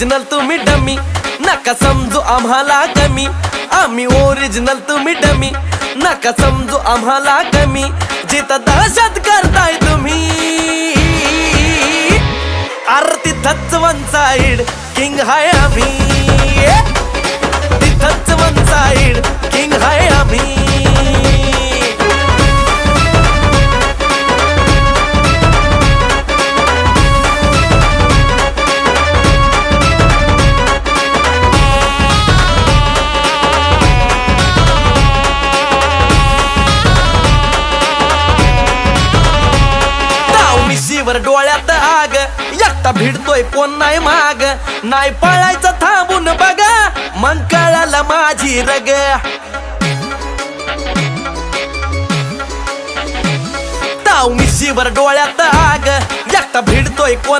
Original तुम्ही dummy, नका समजू आम्हाला कमी. आम्ही ओरिजिनल तुम्ही डमी, नका समजू आम्हाला कमी. जिथं दहशत करताय तुम्ही, अरे तिथंच वन साइड किंग हाय आम्ही. तिथंच वन साइड किंग हाय आम्ही. मिशीवर डोळ्यात आग, एकटा भिडतोय कोण नाही माग. नाही पळायचं थांबून बघा, मग कळालं माझी रग. ताव मिशीवर डोळ्यात आग, एकटा भिडतोय कोण